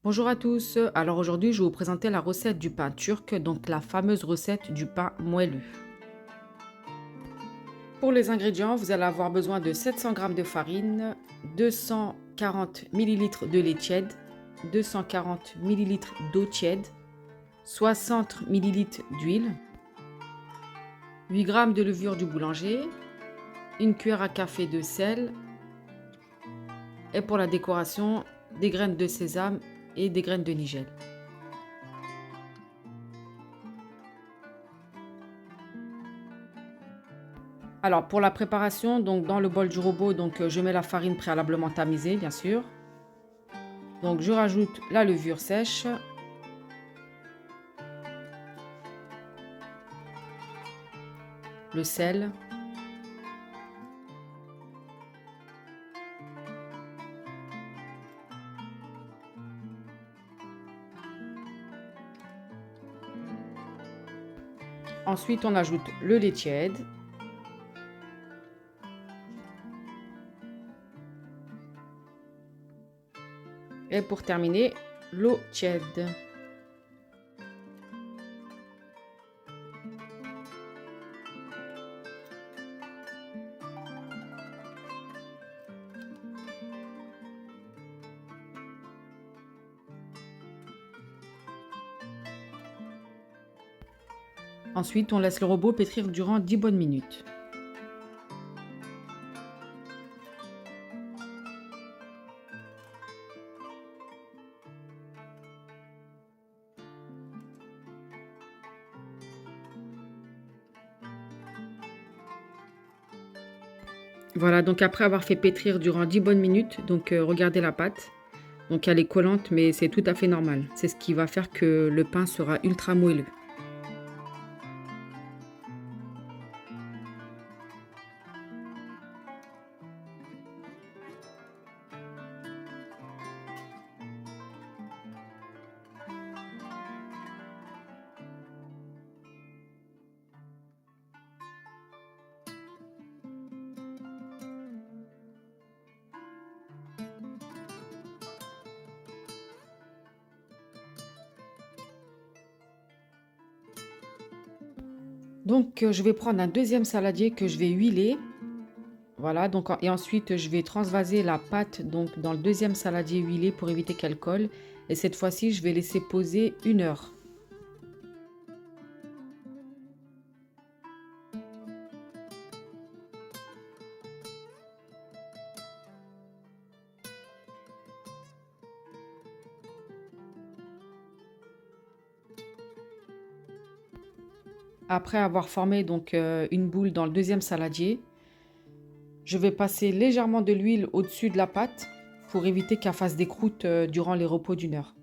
Bonjour à tous. Alors aujourd'hui, je vais vous présenter la recette du pain turc, donc la fameuse recette du pain moelleux. Pour les ingrédients, vous allez avoir besoin de 700 g de farine, 240 millilitres de lait tiède, 240 millilitres d'eau tiède, 60 millilitres d'huile, 8 g de levure du boulanger, une cuillère à café de sel et pour la décoration, des graines de sésame et des graines de nigel. Alors pour la préparation, donc dans le bol du robot, je mets la farine préalablement tamisée, bien sûr. Donc je rajoute la levure sèche, le sel, ensuite on ajoute le lait tiède et pour terminer, l'eau tiède. Ensuite, on laisse le robot pétrir durant 10 bonnes minutes. Voilà, donc après avoir fait pétrir durant 10 bonnes minutes, regardez la pâte. Donc elle est collante, mais c'est tout à fait normal. C'est ce qui va faire que le pain sera ultra moelleux. Je vais prendre un deuxième saladier que je vais huiler. Voilà, et ensuite je vais transvaser la pâte dans le deuxième saladier huilé pour éviter qu'elle colle. Et cette fois-ci, je vais laisser poser 1 heure. Après avoir formé une boule dans le deuxième saladier, je vais passer légèrement de l'huile au-dessus de la pâte pour éviter qu'elle fasse des croûtes durant les repos d'1 heure.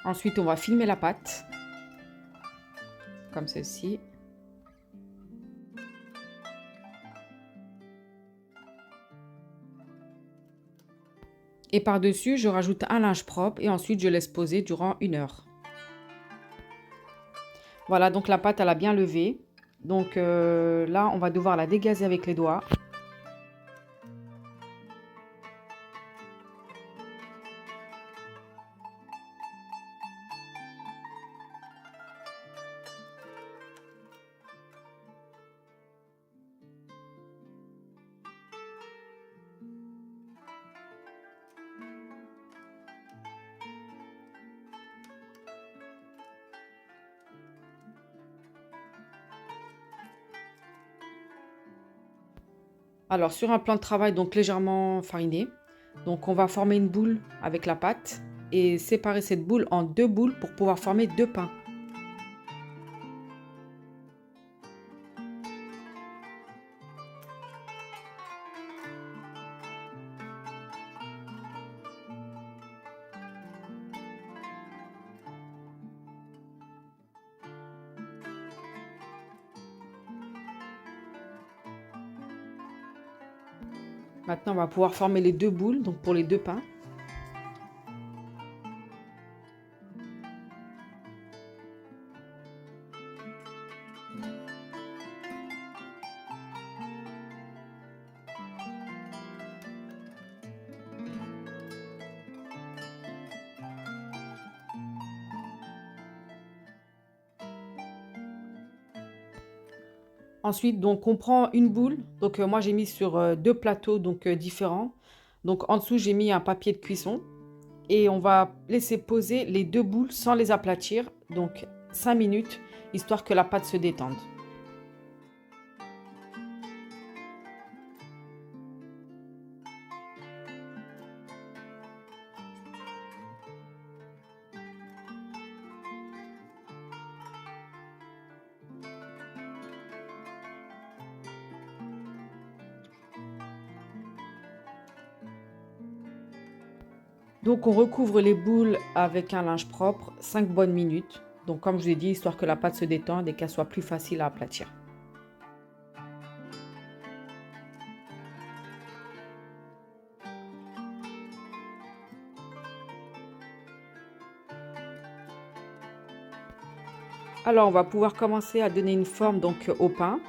Ensuite, on va filmer la pâte, comme ceci. Et par-dessus, je rajoute un linge propre et ensuite je laisse poser durant 1 heure. Voilà, donc la pâte, elle a bien levé. Là, on va devoir la dégazer avec les doigts. Alors, sur un plan de travail légèrement fariné, on va former une boule avec la pâte et séparer cette boule en 2 boules pour pouvoir former 2 pains. Maintenant, on va pouvoir former les deux boules, donc pour les deux pains. Ensuite, donc, on prend une boule. Donc, moi, j'ai mis sur deux plateaux donc, différents. Donc, en dessous, j'ai mis un papier de cuisson. Et on va laisser poser les deux boules sans les aplatir. Donc, 5 minutes, histoire que la pâte se détende. Donc, on recouvre les boules avec un linge propre 5 bonnes minutes. Donc, comme je vous ai dit, histoire que la pâte se détende et qu'elle soit plus facile à aplatir. Alors, on va pouvoir commencer à donner une forme donc, au pain.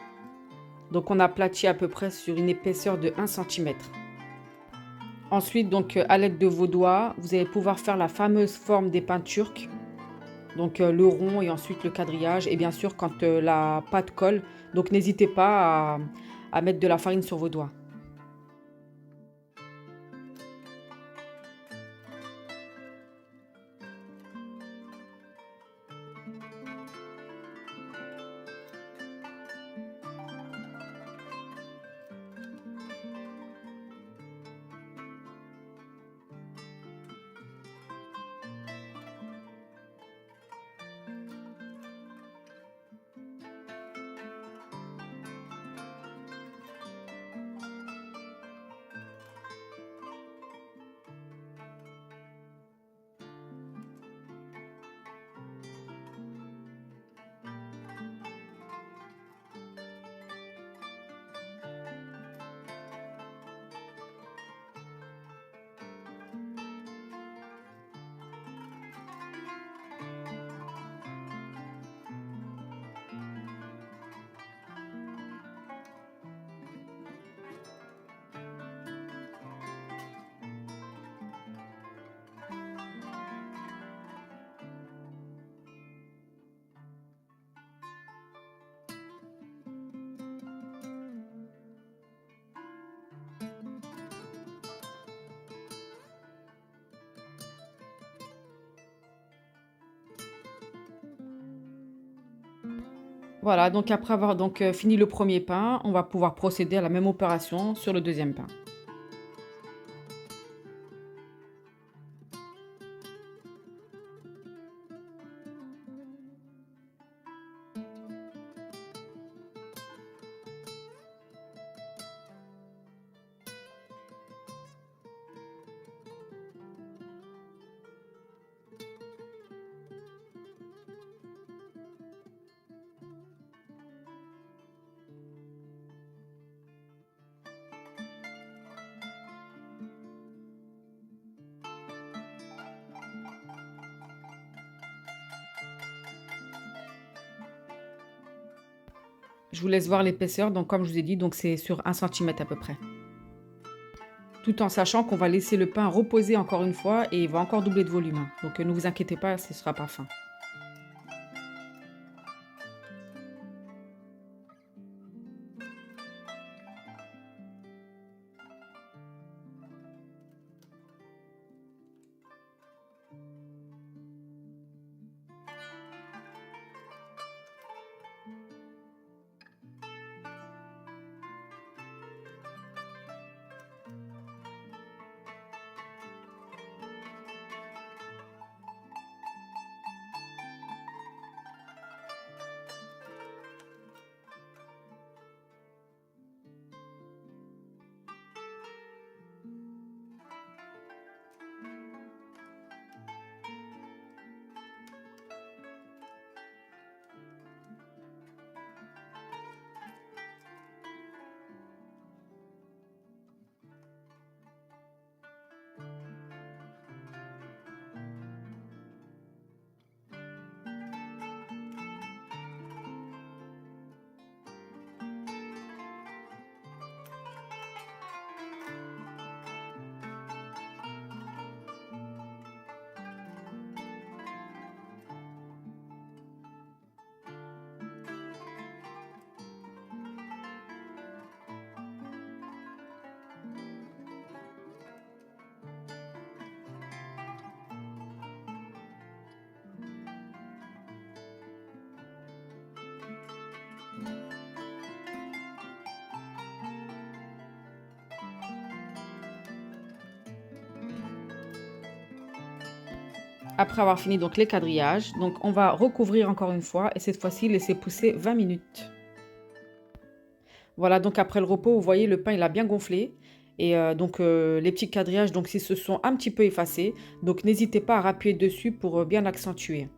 Donc, on aplatit à peu près sur une épaisseur de 1 cm. Ensuite, donc, à l'aide de vos doigts, vous allez pouvoir faire la fameuse forme des pains turcs. Donc, le rond et ensuite le quadrillage. Et bien sûr, quand la pâte colle, donc n'hésitez pas à mettre de la farine sur vos doigts. Voilà, donc après avoir donc, fini le premier pain, on va pouvoir procéder à la même opération sur le deuxième pain. Je vous laisse voir l'épaisseur, donc comme je vous ai dit, donc c'est sur 1 cm à peu près. Tout en sachant qu'on va laisser le pain reposer encore une fois et il va encore doubler de volume, hein. Donc ne vous inquiétez pas, ce ne sera pas fin. Après avoir fini donc les quadrillages, donc on va recouvrir encore une fois et cette fois-ci laisser pousser 20 minutes. Voilà, donc après le repos, vous voyez le pain il a bien gonflé et les petits quadrillages donc ils se sont un petit peu effacés. Donc n'hésitez pas à appuyer dessus pour bien l'accentuer.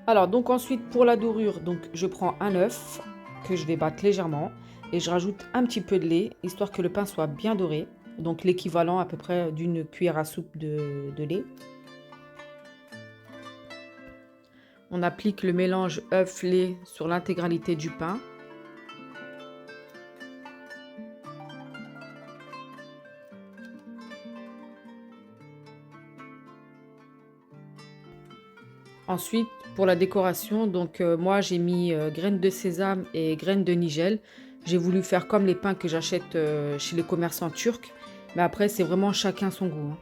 Alors donc ensuite pour la dorure, donc je prends un œuf que je vais battre légèrement et je rajoute un petit peu de lait histoire que le pain soit bien doré. Donc l'équivalent à peu près d'une cuillère à soupe de lait. On applique le mélange œuf-lait sur l'intégralité du pain. Ensuite, pour la décoration, donc moi j'ai mis graines de sésame et graines de nigel. J'ai voulu faire comme les pains que j'achète chez les commerçants turcs, mais après c'est vraiment chacun son goût, hein.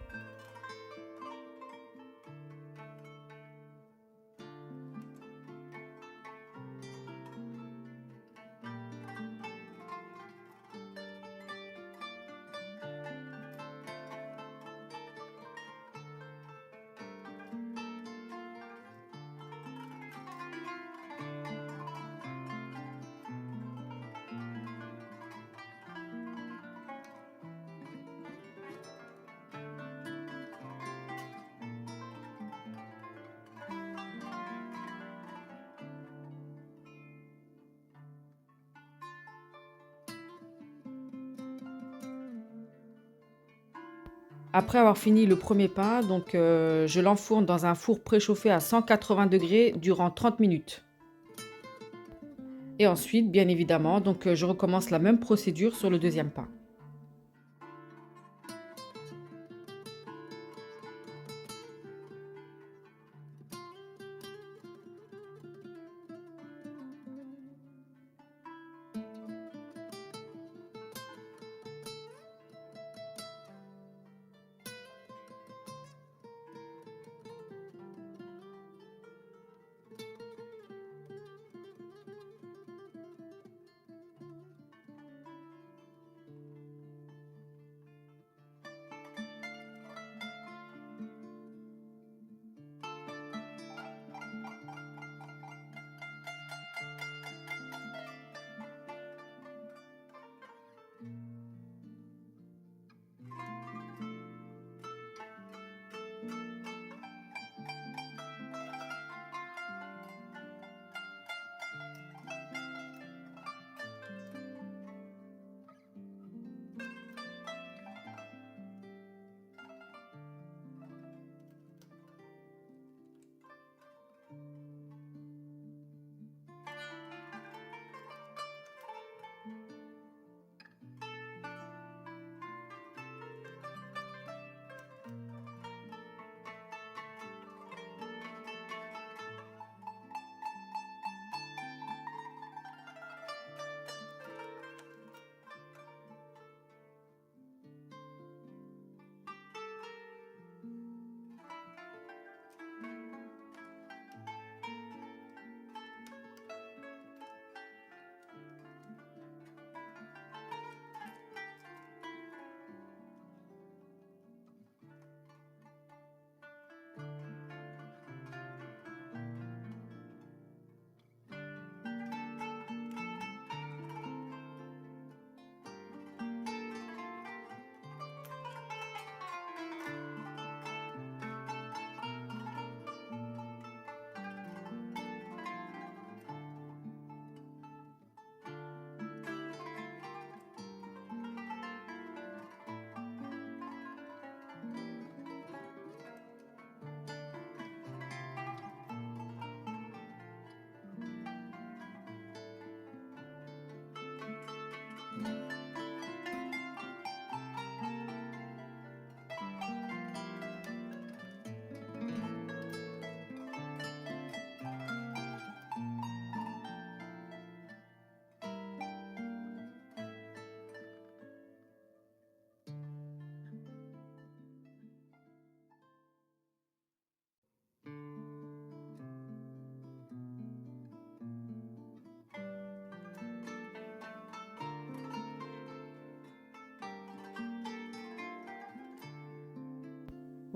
Après avoir fini le premier pain, donc je l'enfourne dans un four préchauffé à 180 degrés durant 30 minutes. Et ensuite, bien évidemment, donc je recommence la même procédure sur le deuxième pain.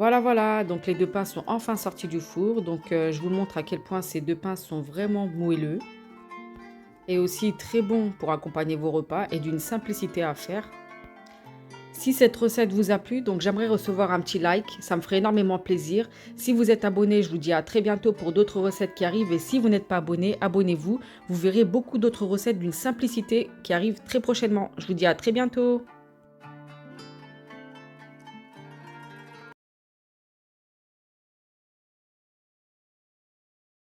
Voilà, voilà, donc les deux pains sont enfin sortis du four. Donc je vous montre à quel point ces deux pains sont vraiment moelleux et aussi très bons pour accompagner vos repas et d'une simplicité à faire. Si cette recette vous a plu, donc j'aimerais recevoir un petit like, ça me ferait énormément plaisir. Si vous êtes abonné, je vous dis à très bientôt pour d'autres recettes qui arrivent. Et si vous n'êtes pas abonné, abonnez-vous. Vous verrez beaucoup d'autres recettes d'une simplicité qui arrivent très prochainement. Je vous dis à très bientôt.